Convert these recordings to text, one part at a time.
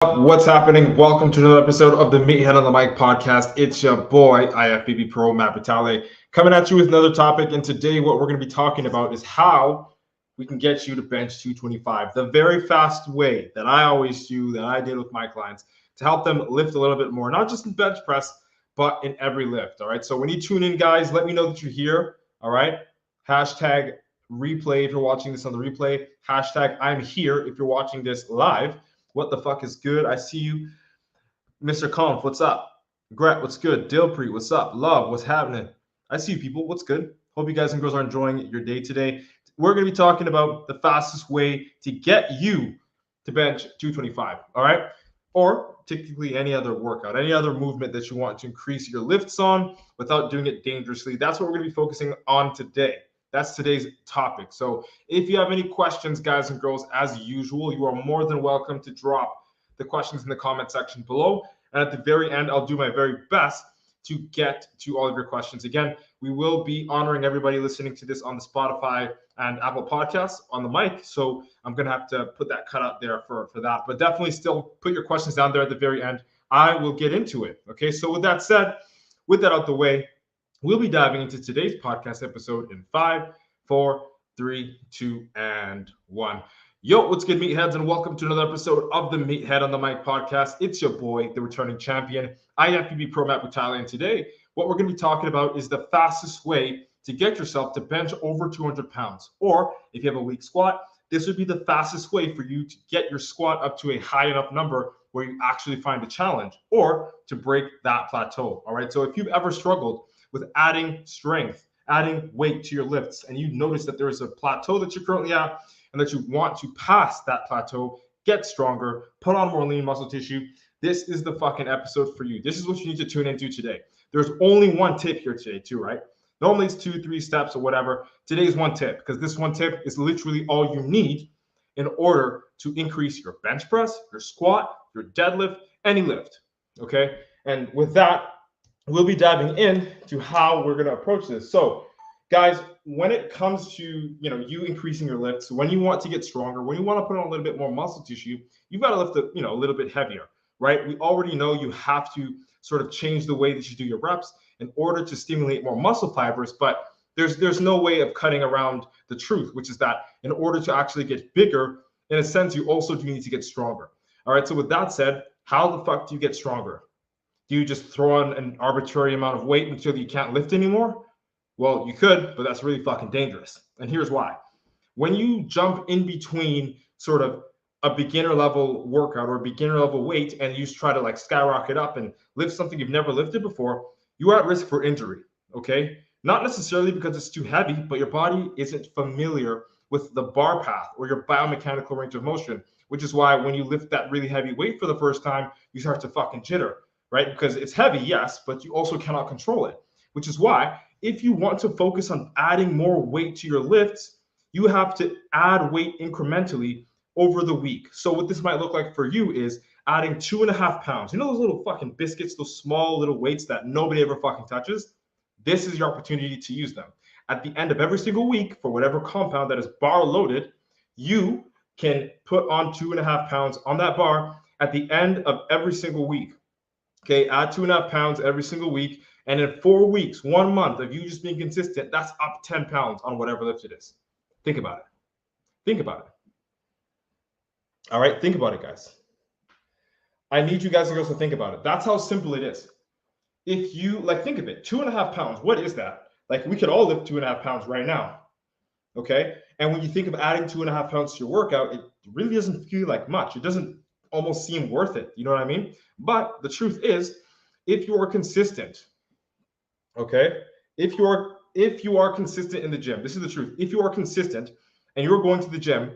What's happening? Welcome to another episode of the Meathead on the Mic podcast. It's your boy, IFBB PRO, Matt Vitale, coming at you with another topic. And today, what we're going to be talking about is how we can get you to bench 225. The very fast way that I always do, that I did with my clients, to help them lift a little bit more, not just in bench press, but in every lift. All right. So when you tune in, guys, let me know that you're here. All right. Hashtag replay if you're watching this on the replay. Hashtag I'm here if you're watching this live. What the fuck is good? I see you. Mr. Conf, what's up? Gret, what's good? Dilpreet, what's up? Love, what's happening? I see you people. What's good? Hope you guys and girls are enjoying your day today. We're going to be talking about the fastest way to get you to bench 225, all right? Or technically any other workout, any other movement that you want to increase your lifts on without doing it dangerously. That's what we're going to be focusing on today. That's today's topic. So if you have any questions, guys and girls, as usual, you are more than welcome to drop the questions in the comment section below. And at the very end, I'll do my very best to get to all of your questions. Again, we will be honoring everybody listening to this on the Spotify and Apple Podcasts on the mic. So I'm going to have to put that cut out there for that. But definitely still put your questions down there at the very end. I will get into it. Okay, so with that said, with that out the way, we'll be diving into today's podcast episode in 5, 4, 3, 2, and 1. Yo, what's good, meatheads, and welcome to another episode of the Meathead on the Mic podcast. It's your boy, the returning champion, IFBB PRO Matt Vitale, and today, what we're going to be talking about is the fastest way to get yourself to bench over 200 pounds. Or if you have a weak squat, this would be the fastest way for you to get your squat up to a high enough number where you actually find a challenge or to break that plateau. All right, so if you've ever struggled with adding strength, adding weight to your lifts, and you notice that there is a plateau that you're currently at and that you want to pass that plateau, get stronger, put on more lean muscle tissue, this is the fucking episode for you. This is what you need to tune into today. There's only one tip here today too, right? Normally it's 2, 3 steps or whatever. Today's one tip, because this one tip is literally all you need in order to increase your bench press, your squat, your deadlift, any lift, okay? And with that, we'll be diving in to how we're going to approach this. So, guys, when it comes to you increasing your lifts, when you want to get stronger, when you want to put on a little bit more muscle tissue, you've got to lift it, a little bit heavier, right? We already know you have to sort of change the way that you do your reps in order to stimulate more muscle fibers, but there's no way of cutting around the truth, which is that in order to actually get bigger, in a sense, you also do need to get stronger. All right. So with that said, how the fuck do you get stronger? Do you just throw on an arbitrary amount of weight until you can't lift anymore? Well, you could, but that's really fucking dangerous. And here's why. When you jump in between sort of a beginner level workout or beginner level weight and you try to like skyrocket up and lift something you've never lifted before, you are at risk for injury, okay? Not necessarily because it's too heavy, but your body isn't familiar with the bar path or your biomechanical range of motion, which is why when you lift that really heavy weight for the first time, you start to fucking jitter. Right? Because it's heavy, yes, but you also cannot control it, which is why if you want to focus on adding more weight to your lifts, you have to add weight incrementally over the week. So what this might look like for you is adding 2.5 pounds. You know those little fucking biscuits, those small little weights that nobody ever fucking touches? This is your opportunity to use them. At the end of every single week, for whatever compound that is bar loaded, you can put on 2.5 pounds on that bar at the end of every single week. Okay, add 2.5 pounds every single week. And in 4 weeks, 1 month of you just being consistent, that's up 10 pounds on whatever lift it is. Think about it. Think about it. All right, think about it, guys. I need you guys and girls to think about it. That's how simple it is. If you, think of it, 2.5 pounds, what is that? Like, we could all lift 2.5 pounds right now. Okay? And when you think of adding 2.5 pounds to your workout, it really doesn't feel like much. It doesn't almost seem worth it. You know what I mean? But the truth is, if you are consistent, okay, if you are consistent in the gym, this is the truth. If you are consistent and you're going to the gym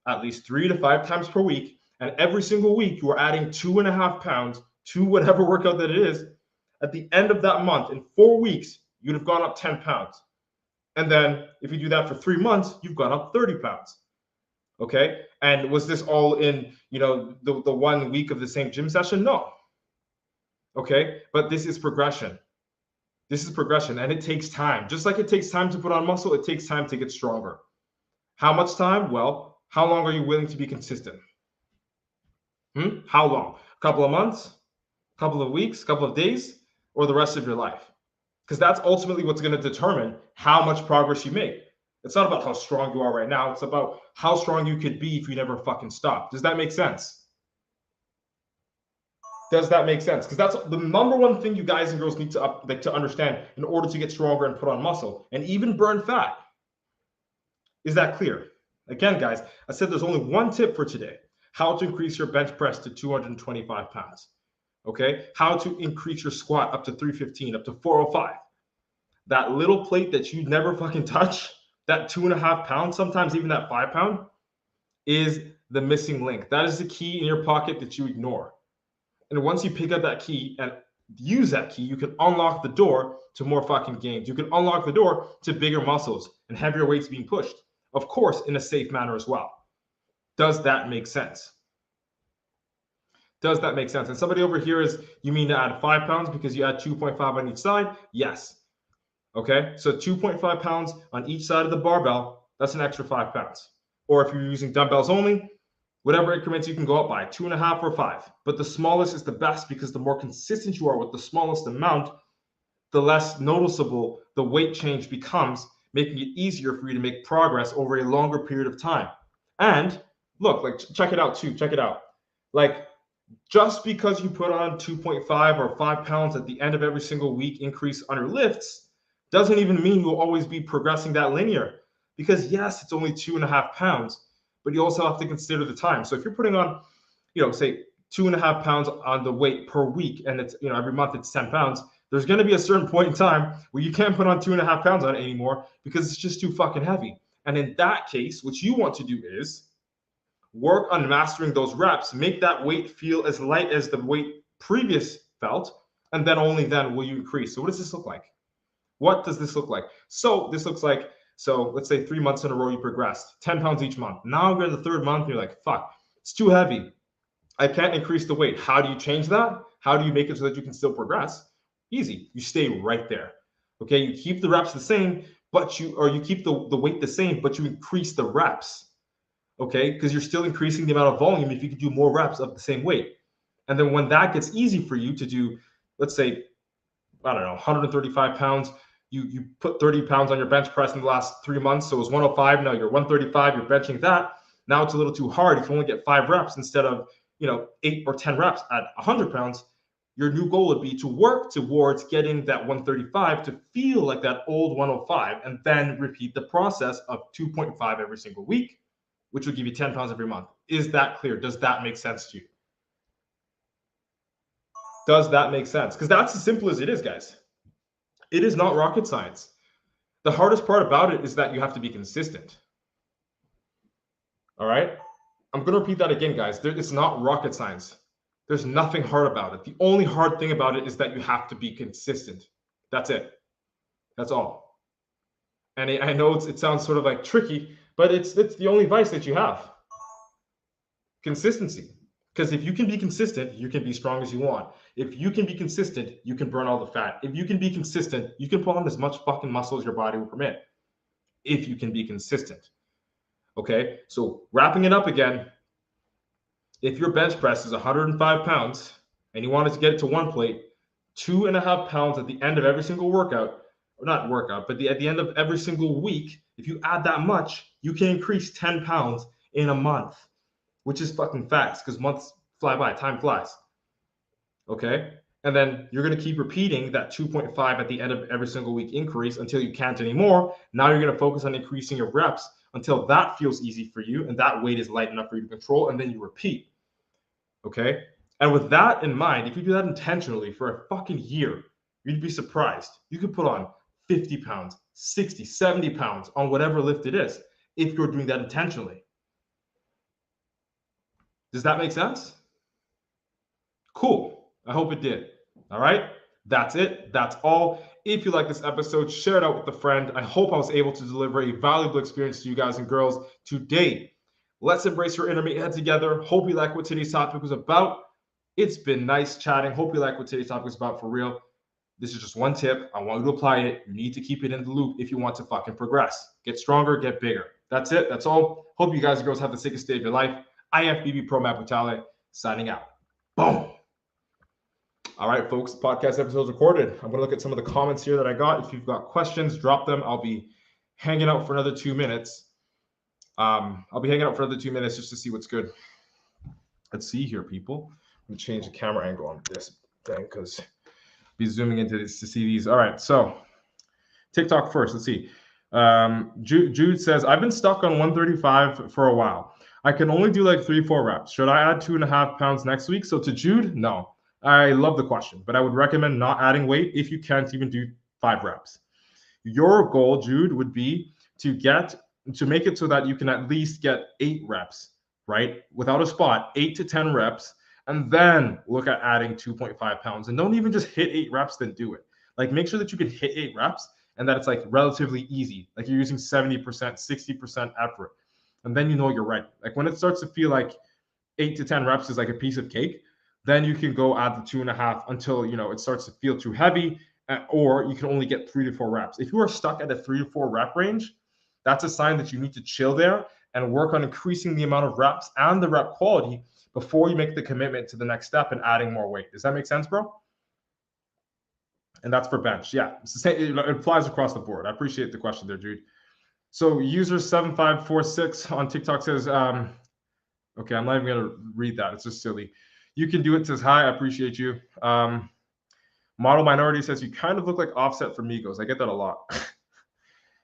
at least 3 to 5 times per week, and every single week you are adding 2.5 pounds to whatever workout that it is, at the end of that month, in 4 weeks, you'd have gone up 10 pounds. And then if you do that for 3 months, you've gone up 30 pounds. Okay. And was this all in, the 1 week of the same gym session? No. Okay. But this is progression. This is progression, and it takes time. Just like it takes time to put on muscle, it takes time to get stronger. How much time? Well, how long are you willing to be consistent? How long? A couple of months, a couple of weeks, a couple of days, or the rest of your life? Because that's ultimately what's going to determine how much progress you make. It's not about how strong you are right now. It's about how strong you could be if you never fucking stop. Does that make sense? Does that make sense? Because that's the number one thing you guys and girls need to understand in order to get stronger and put on muscle and even burn fat. Is that clear? Again, guys, I said there's only one tip for today: how to increase your bench press to 225 pounds. Okay? How to increase your squat up to 315, up to 405. That little plate that you never fucking touch, that 2.5 pounds, sometimes even that 5 pound, is the missing link. That is the key in your pocket that you ignore. And once you pick up that key and use that key, you can unlock the door to more fucking gains. You can unlock the door to bigger muscles and heavier weights being pushed. Of course, in a safe manner as well. Does that make sense? Does that make sense? And somebody over here is, you mean to add 5 pounds because you add 2.5 on each side? Yes. Okay, so 2.5 pounds on each side of the barbell, that's an extra 5 pounds. Or if you're using dumbbells only, whatever increments you can go up by, 2.5 or 5. But the smallest is the best, because the more consistent you are with the smallest amount, the less noticeable the weight change becomes, making it easier for you to make progress over a longer period of time. And look, like, check it out too. Check it out. Like, just because you put on 2.5 or 5 pounds at the end of every single week increase on your lifts doesn't even mean you'll always be progressing that linear. Because yes, it's only 2.5 pounds, but you also have to consider the time. So if you're putting on, say 2.5 pounds on the weight per week, and it's, every month it's 10 pounds, there's going to be a certain point in time where you can't put on 2.5 pounds on it anymore because it's just too fucking heavy. And in that case, what you want to do is work on mastering those reps, make that weight feel as light as the weight previous felt, and then only then will you increase. So what does this look like? What does this look like? So this looks like, let's say 3 months in a row you progressed 10 pounds each month. Now we're in the third month, you're like, fuck, it's too heavy. I can't increase the weight. How do you change that? How do you make it so that you can still progress? Easy. You stay right there. Okay, you keep the reps the same, but you keep the weight the same, but you increase the reps. Okay, because you're still increasing the amount of volume if you can do more reps of the same weight. And then when that gets easy for you to do, let's say, I don't know, 135 pounds, you put 30 pounds on your bench press in the last 3 months. So it was 105. Now you're 135. You're benching that. Now it's a little too hard. You can only get 5 reps instead of 8 or 10 reps at 100 pounds. Your new goal would be to work towards getting that 135 to feel like that old 105, and then repeat the process of 2.5 every single week, which will give you 10 pounds every month. Is that clear? Does that make sense to you? Does that make sense? Because that's as simple as it is, guys. It is not rocket science. The hardest part about it is that you have to be consistent. All right? I'm going to repeat that again, guys. It's not rocket science. There's nothing hard about it. The only hard thing about it is that you have to be consistent. That's it. That's all. And I know it sounds sort of like tricky, but it's the only vice that you have. Consistency. Because if you can be consistent, you can be strong as you want. If you can be consistent, you can burn all the fat. If you can be consistent, you can put on as much fucking muscle as your body will permit. If you can be consistent. Okay, so wrapping it up again, if your bench press is 105 pounds and you wanted to get it to 1 plate, 2.5 pounds at the end of every single workout, or not workout, but at the end of every single week, if you add that much, you can increase 10 pounds in a month, which is fucking fast because months fly by, time flies. Okay, and then you're going to keep repeating that 2.5 at the end of every single week increase until you can't anymore. Now you're going to focus on increasing your reps until that feels easy for you and that weight is light enough for you to control, and then you repeat. Okay, and with that in mind, if you do that intentionally for a fucking year, you'd be surprised. You could put on 50 pounds, 60, 70 pounds on whatever lift it is if you're doing that intentionally. Does that make sense? Cool. I hope it did. All right. That's it. That's all. If you like this episode, share it out with a friend. I hope I was able to deliver a valuable experience to you guys and girls today. Let's embrace your inner meathead together. Hope you like what today's topic was about. It's been nice chatting. Hope you like what today's topic is about for real. This is just one tip. I want you to apply it. You need to keep it in the loop if you want to fucking progress. Get stronger, get bigger. That's it. That's all. Hope you guys and girls have the sickest day of your life. IFBB PRO Matt Butale, signing out. Boom. All right, folks, podcast episode's recorded. I'm going to look at some of the comments here that I got. If you've got questions, drop them. I'll be hanging out for another 2 minutes. I'll be hanging out for another 2 minutes just to see what's good. Let's see here, people. I'm going to change the camera angle on this thing because I'll be zooming into this to see these. All right, so TikTok first. Let's see. Jude says, I've been stuck on 135 for a while. I can only do like 3-4 reps. Should I add 2.5 pounds next week? So to Jude, no. I love the question, but I would recommend not adding weight if you can't even do 5 reps. Your goal, Jude, would be to make it so that you can at least get 8 reps, right? Without a spot, 8 to 10 reps, and then look at adding 2.5 pounds. And don't even just hit 8 reps, then do it. Like, make sure that you can hit 8 reps and that it's like relatively easy. Like you're using 70%, 60% effort. And then you know you're ready. Like when it starts to feel like 8 to 10 reps is like a piece of cake, then you can go add the 2.5 until, it starts to feel too heavy, or you can only get 3 to 4 reps. If you are stuck at a 3 to 4 rep range, that's a sign that you need to chill there and work on increasing the amount of reps and the rep quality before you make the commitment to the next step and adding more weight. Does that make sense, bro? And that's for bench. Yeah, it's the same, it applies across the board. I appreciate the question there, Jude. So user 7546 on TikTok says, okay, I'm not even going to read that. It's just silly. You can do it, says, hi, I appreciate you. Model Minority says, you kind of look like Offset from Migos. I get that a lot.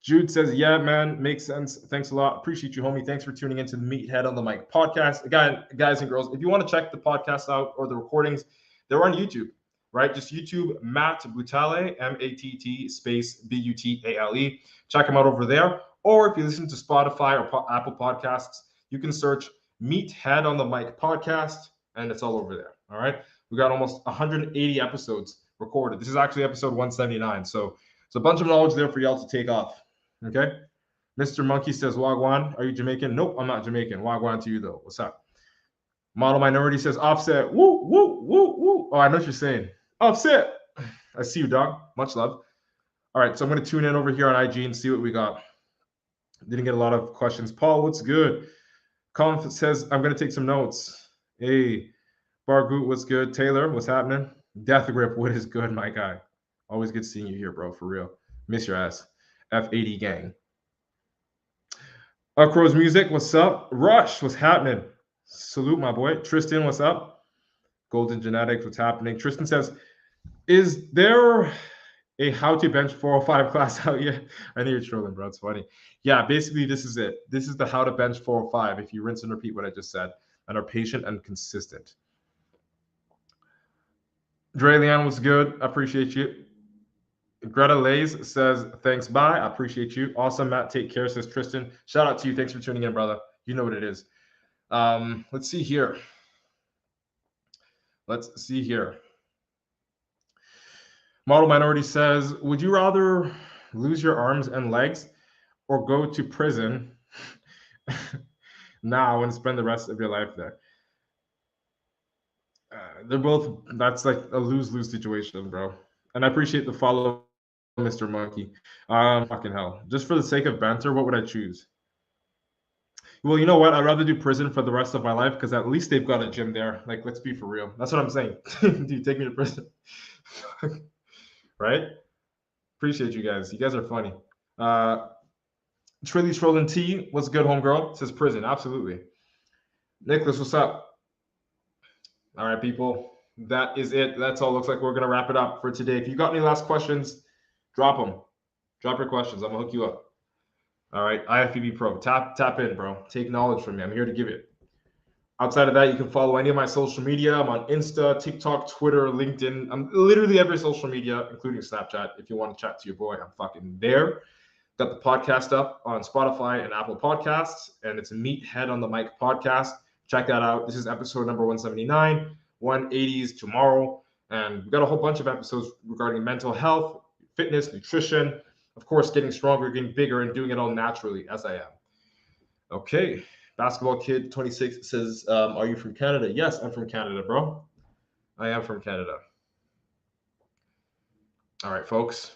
Jude says, yeah, man, makes sense. Thanks a lot. Appreciate you, homie. Thanks for tuning into the Meathead on the Mic podcast. Again, guys and girls, if you want to check the podcast out or the recordings, they're on YouTube, right? Just YouTube, Matt Butale, M-A-T-T space B-U-T-A-L-E. Check them out over there. Or if you listen to Spotify or Apple Podcasts, you can search Meathead on the Mic podcast, and it's all over there, all right? We got almost 180 episodes recorded. This is actually episode 179, so it's a bunch of knowledge there for y'all to take off, okay? Mr. Monkey says, Wagwan, are you Jamaican? Nope, I'm not Jamaican. Wagwan to you, though. What's up? Model Minority says, Offset, woo, woo, woo, woo. Oh, I know what you're saying. Offset. I see you, dog. Much love. All right, so I'm going to tune in over here on IG and see what we got. Didn't get a lot of questions. Paul, what's good? Colin says, I'm going to take some notes. Hey, Bargoot, what's good? Taylor, what's happening? Death Grip, what is good, my guy? Always good seeing you here, bro, for real. Miss your ass. F80 gang. Crow's Music, what's up? Rush, what's happening? Salute, my boy. Tristan, what's up? Golden Genetics, what's happening? Tristan says, is there a how to bench 405 class out yet? I know you're trolling, bro. It's funny. Yeah, basically, this is it. This is the how to bench 405 if you rinse and repeat what I just said and are patient and consistent. Dre Leanne was good. I appreciate you. Greta Lays says, thanks, bye. I appreciate you. Awesome, Matt. Take care, says Tristan. Shout out to you. Thanks for tuning in, brother. You know what it is. Let's see here. Model Minority says, would you rather lose your arms and legs or go to prison now and spend the rest of your life there? They're both, that's like a lose-lose situation, bro. And I appreciate the follow, Mr. Monkey. Fucking hell. Just for the sake of banter, what would I choose? Well, you know what? I'd rather do prison for the rest of my life because at least they've got a gym there. Like, let's be for real. That's what I'm saying. Dude, take me to prison. Right? Appreciate you guys. You guys are funny. Trilly Trolling T, what's good, homegirl? Says prison. Absolutely. Nicholas, what's up? All right, people. That is it. That's all. Looks like we're going to wrap it up for today. If you got any last questions, drop them. Drop your questions. I'm going to hook you up. All right, IFBB Pro. Tap in, bro. Take knowledge from me. I'm here to give it. Outside of that, you can follow any of my social media. I'm on Insta, TikTok, Twitter, LinkedIn. I'm literally every social media, including Snapchat. If you want to chat to your boy, I'm fucking there. Got the podcast up on Spotify and Apple Podcasts, and it's Meathead on the Mic podcast. Check that out. This is episode number 179. 180s tomorrow. And we've got a whole bunch of episodes regarding mental health, fitness, nutrition, of course, getting stronger, getting bigger, and doing it all naturally as I am. Okay. Basketball Kid 26 says, are you from Canada? Yes, I'm from Canada, bro. I am from Canada. All right, folks.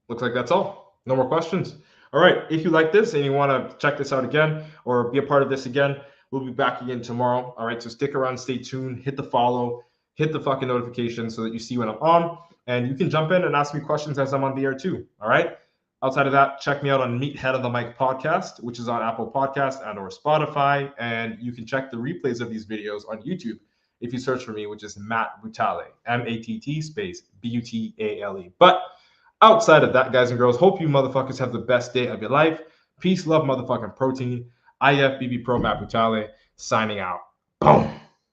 Looks like that's all. No more questions. All right. If you like this and you want to check this out again or be a part of this again, We'll be back again tomorrow. All right, so stick around, stay tuned, hit the follow, hit the fucking notification so that you see when I'm on, and you can jump in and ask me questions as I'm on the air too. All right. Outside of that, check me out on Meathead on the Mic podcast, which is on Apple Podcast and or Spotify, and you can check the replays of these videos on YouTube if you search for me, which is Matt Butale, M-A-T-T space B-U-T-A-L-E. But outside of that, guys and girls, hope you motherfuckers have the best day of your life. Peace, love, motherfucking protein. IFBB Pro Matt Butale signing out. Boom.